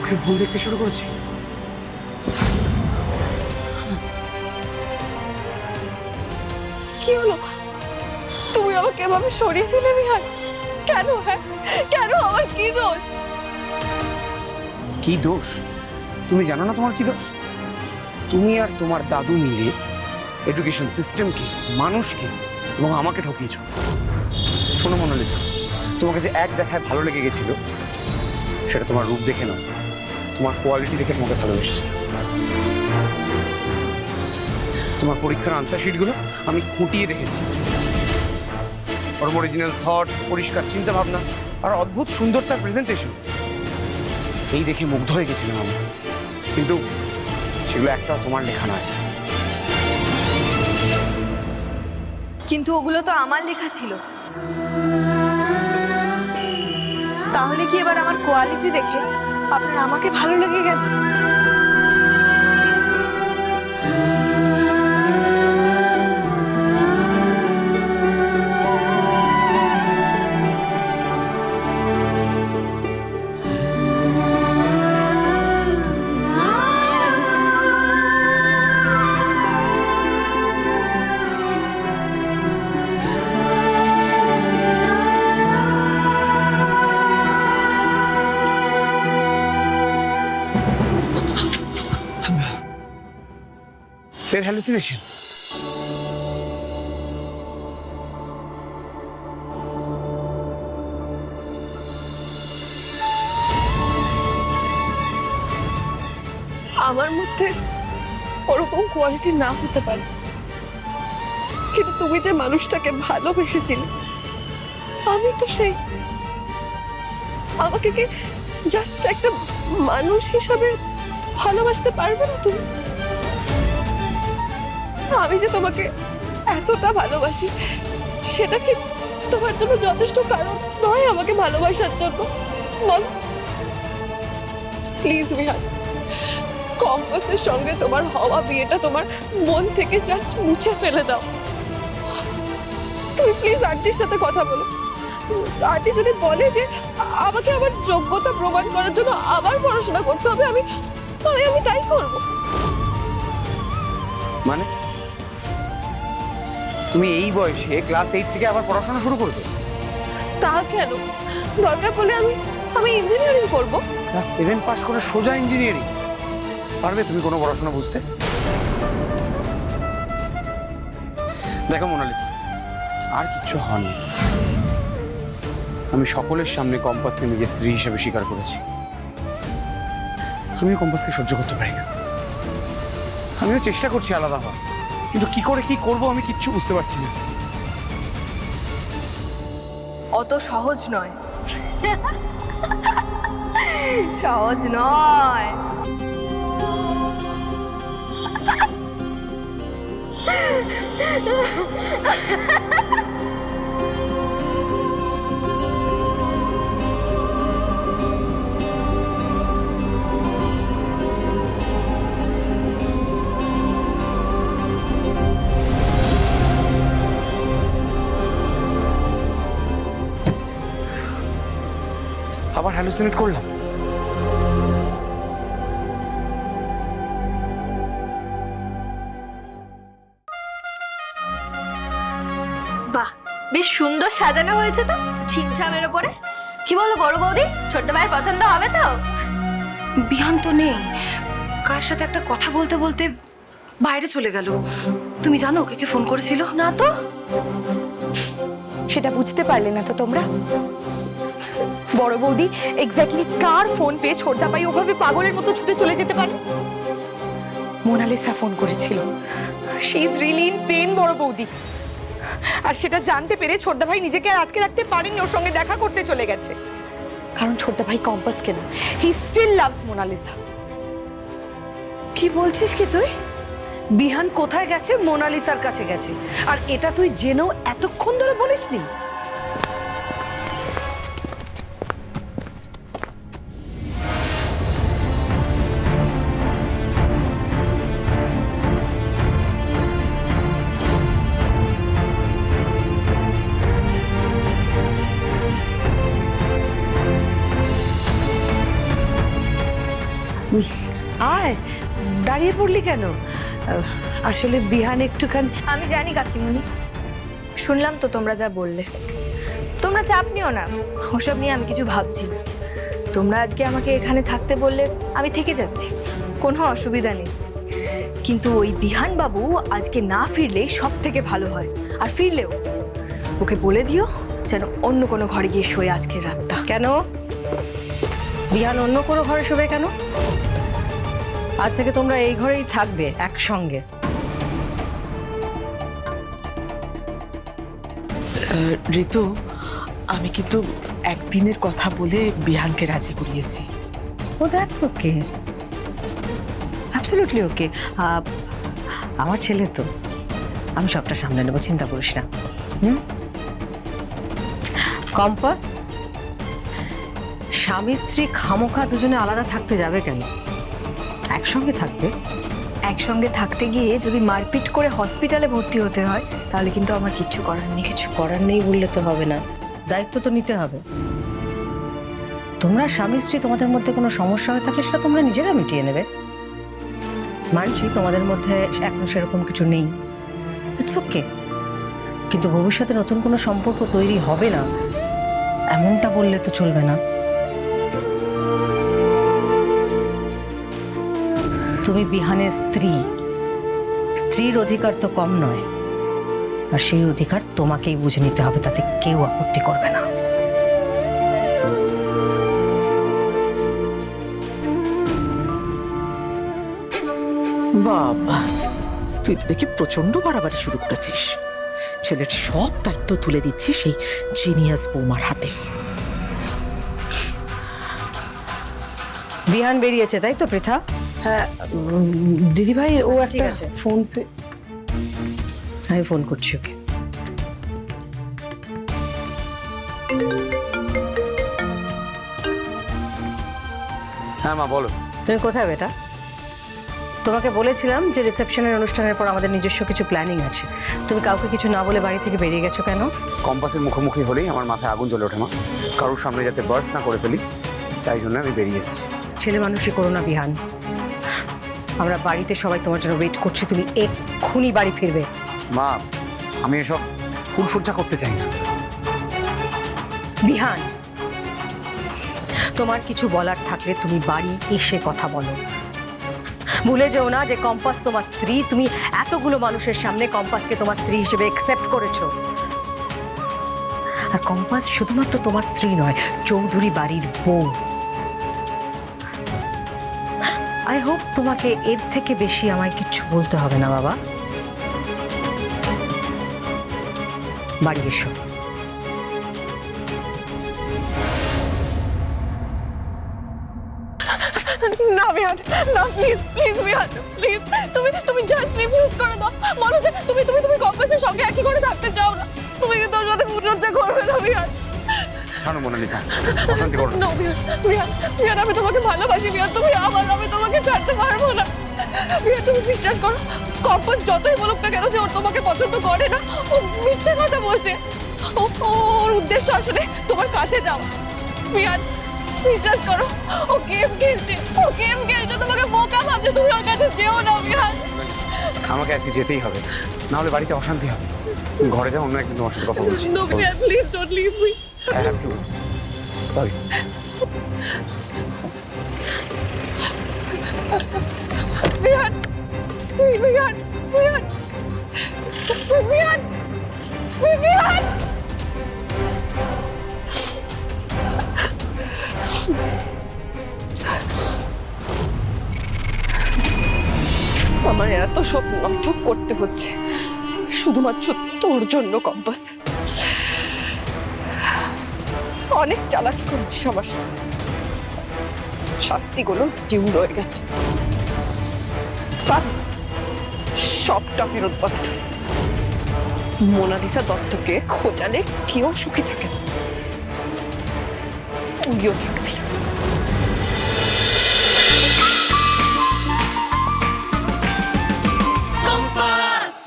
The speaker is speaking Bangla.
চোখের ভুল দেখতে শুরু করেছি। কি হলো? তুমি আমাকে এভাবে সরিয়ে দিলে বিহান? কেন? হ্যাঁ কেন? আমার কি দোষ? কি দোষ? তুমি জানো না তোমার কি দোষ? তুমি আর তোমার দাদু মিলে এডুকেশন সিস্টেমকে, মানুষকে এবং আমাকে ঠকিয়েছো। শোনো মোনালিসা, তোমাকে যে এক দেখায় ভালো লেগে গেছিল সেটা তোমার রূপ দেখে নয়, তোমার কোয়ালিটি দেখে তোমাকে ভালোবেসেছে। তোমার পরীক্ষার আনসার শিটগুলো আমি খুঁটিয়ে দেখেছি। ওর অরিজিনাল থটস, পরিষ্কার চিন্তা ভাবনা আর অদ্ভুত সুন্দর তার প্রেজেন্টেশন, এই দেখে মুগ্ধ হয়ে গেছিলাম আমি। কিন্তু সেগুলো একটাও তোমার লেখা নয়। কিন্তু ওগুলো তো আমার লেখা ছিল। তাহলে কি এবার আমার কোয়ালিটি দেখে আপনার আমাকে ভালো লেগে গেল? ফের হ্যালুসিনেশন? আমার মধ্যে ওরকম কোয়ালিটি না হতে পারে, কিন্তু তুমি যে মানুষটাকে ভালোবেসেছিলে আমি তো সেই। আমাকে কি জাস্ট একটা মানুষ হিসাবে ভালোবাসতে পারবে না তুমি? আমি যে তোমাকে এতটা ভালোবাসি সেটা কি তোমার জন্য যথেষ্ট কারণ নয় আমাকে ভালোবাসার জন্য? বল প্লিজ বিহান, কম্পাসের সঙ্গে তোমার হওয়া বিয়েটা তোমার মন থেকে জাস্ট মুছে ফেলে দাও। তুমি প্লিজ আন্টির সাথে কথা বলো। আন্টি যদি বলে যে আমাকে আমার যোগ্যতা প্রমাণ করার জন্য আবার পড়াশোনা করতে হবে, আমি আমি তাই করবো। মানে তুমি এই বয়সে ক্লাস 8 থেকে আবার পড়াশোনা শুরু করবে? তা কেন? দরকার পড়লে আমি ইঞ্জিনিয়ারিং করব। ক্লাস 7 পাস করে সোজা ইঞ্জিনিয়ারিং? পারবে তুমি কোনো পড়াশোনা বুঝতে? দেখো মোনালিসা, আর কিচ্ছু হয়নি। আমি সকলের সামনে কম্পাসকে নিজের স্ত্রী হিসেবে স্বীকার করেছি। আমিও কম্পাসকে সহ্য করতে পারি না। আমিও চেষ্টা করছি আলাদা হওয়ার, কিন্তু কি করে কি করব আমি কিচ্ছু বুঝতে পারছি না। অত সহজ নয়। সহজ নয়। আবার হ্যালুসিনেট করলাম? বাহ, বেশ সুন্দর সাজানো হয়েছে তো ছিমছামের ওপরে। কি বলো বড় বৌদি, ছোট্ট ভাইয়ের পছন্দ হবে তো? বিহান তো নেই, কার সাথে একটা কথা বলতে বলতে বাইরে চলে গেল। তুমি জানো ওকে কে ফোন করেছিল? না তো। সেটা বুঝতে পারলে না তো তোমরা? বড় বৌদি এক্স্যাক্টলি কার ফোন পেয়ে ছোটদা ভাই ওভাবে পাগলের মতো ছুটে চলে যেতে পারে? মোনালিসা ফোন করেছিল। She is really in pain বড় বৌদি। আর সেটা জানতে পেরে ছোটদা ভাই নিজেকে আর আটকে রাখতে পারেনি, ওর সঙ্গে দেখা করতে চলে গেছে। কারণ ছোটদা ভাই কম্পাসকে না, হি স্টিল লাভস মোনালিসা। কি বলছিস কি তুই? বিহান কোথায় গেছে? মোনালিসার কাছে গেছে, আর এটা তুই জেনেও এতক্ষণ ধরে বলিসনি? আয়, দাঁড়িয়ে পড়লি কেন? আসলে বিহান একটুখানি। আমি জানি কাকিমুনি, শুনলাম তো তোমরা যা বললে। তোমরা চাপ নিও না, ওসব নিয়ে আমি কিছু ভাবছি না। তোমরা আজকে আমাকে এখানে থাকতে বললে আমি থেকে যাচ্ছি, কোনো অসুবিধা নেই। কিন্তু ওই বিহান বাবু আজকে না ফিরলেই সব থেকে ভালো হয়। আর ফিরলেও ওকে বলে দিও যেন অন্য কোনো ঘরে গিয়ে শোয় আজকের রাতটা। কেন বিহান অন্য কোনো ঘরে শোবে কেন? আজ থেকে তোমরা এই ঘরেই থাকবে একসঙ্গে। ঋতু, আমি কিন্তু একদিনের কথা বলে বিহানকে রাজি করিয়েছি। ও দ্যাটস ওকে, অ্যাবসলিউটলি ওকে। আমার ছেলে তো, আমি সবটা সামলে নেবো, চিন্তা করিস না। কম্পাস, স্বামী স্ত্রী খামোখা দুজনে আলাদা থাকতে যাবে কেন? একসঙ্গে থাকবে। একসঙ্গে থাকতে গিয়ে যদি মারপিট করে হসপিটালে ভর্তি হতে হয় তাহলে কিন্তু আমার কিচ্ছু করার নেই। কিছু করার নেই বললে তো হবে না, দায়িত্ব তো নিতে হবে। তোমরা স্বামী স্ত্রী, তোমাদের মধ্যে কোনো সমস্যা হয়ে থাকলে সেটা তোমরা নিজেরা মিটিয়ে নেবে। মানছি তোমাদের মধ্যে এখনো সেরকম কিছু নেই, ইটস ওকে। কিন্তু ভবিষ্যতে নতুন কোনো সম্পর্ক তৈরি হবে না এমনটা বললে তো চলবে না। তুমি বিহানের স্ত্রী, স্ত্রীর অধিকার তো কম নয়, আর সেই অধিকার তোমাকেই বুঝে নিতে হবে, তাতে কেউ আপত্তি করবে না। বাবা, তুই তো দেখি প্রচন্ড বাড়াবাড়ি শুরু করেছিস। ছেলের সব দায়িত্ব তুলে দিচ্ছিস সেই জিনিয়াস বৌমার হাতে। বিহান বেরিয়েছে তাই তো পৃথা? হ্যাঁ দিদিভাই, ও ঠিক একটা আছে। Phone pay. আমি ফোন করছি ওকে। হ্যাঁ মা বলো। তুমি কোথায় বেটা? তোমাকে বলেছিলাম যে রিসেপশনের অনুষ্ঠানের পর আমাদের নিজস্ব কিছু প্ল্যানিং আছে। তুমি কাউকে কিছু না বলে বাড়ি থেকে বেরিয়ে গেছো কেন? কম্পাসের মুখোমুখি হলেই আমার মাথায় আগুন জ্বলে ওঠে মা, কারোর সামনে যাতে বার্স্ট না করে ফেলি, তাই জন্য আমি বেরিয়ে এসেছি। ছেলে মানুষই করো না বিহান, আমরা বাড়িতে সবাই তোমার জন্য ওয়েট করছি, তুমি এক্ষুনি বাড়ি ফিরবে। মা, আমি এসব ফুলসজ্জা করতে চাই না। বিহান, তোমার কিছু বলার থাকলে তুমি বাড়ি এসে কথা বলো। ভুলে যেও না যে কম্পাস তোমার স্ত্রী, তুমি এতগুলো মানুষের সামনে কম্পাসকে তোমার স্ত্রী হিসেবে অ্যাকসেপ্ট করেছো। আর কম্পাস শুধুমাত্র তোমার স্ত্রী নয়, চৌধুরী বাড়ির বউ। আই হোপ তোমাকে এর থেকে বেশি আমায় কিচ্ছু বলতে হবে না বাবা। বাড়ি এসো। না বিহান, না প্লিজ প্লিজ বিহান, প্লিজ তুমি তুমি জাস্ট রিফিউজ করে দাও। বলো যে তুমি তুমি তুমি কম্পাসের সঙ্গে একই করে থাকতে চাও না। তুমি কিন্তু ওর সাথে ফুলসজ্জা করবে না বিহান। ছাড়ো মোনালিসা, অশান্তি করো না। না বিহান, বিহান বিহান, আমি তোমাকে ভালোবাসি বিহান, তুমি আমার, আমি তোমাকে ছাড়তে পারবো না বিহান। তুমি বিশ্বাস করো, কম্পাস যতই বলুক না কেন যে ওর তোমাকে পছন্দ করে না, ও মিথ্যে কথা বলছে। ওর উদ্দেশ্য আসলে তোমার কাছে যাওয়া বিহান। বিশ্বাস করো, ও গেম খেলছে, তোমাকে বোকা ভাবছে। তুমি ওর কাছে যেও না বিহান। আমাকে আজকে যেতেই হবে, না হলে বাড়িতে অশান্তি হবে। তুমি ঘরে যাও, অন্য একদিন তোমার সাথে কথা বলছি। No, Bihan, please don't leave me. I have to. Sorry. বিহান, বিহান, বিহান, বিহান, বিহান। আমার এত সব নাটক করতে হচ্ছে শুধুমাত্র তোর জন্য কম্পাস। অনেক চালাকি করেছিস আমার সাথে, শাস্তিগুলো ডিউ রয়ে গেছে। সবটা ফেরত পাবি। মোনালিসা দত্তকে খোঁজালে কেউ সুখী থাকে না, তুইও থাকবি না।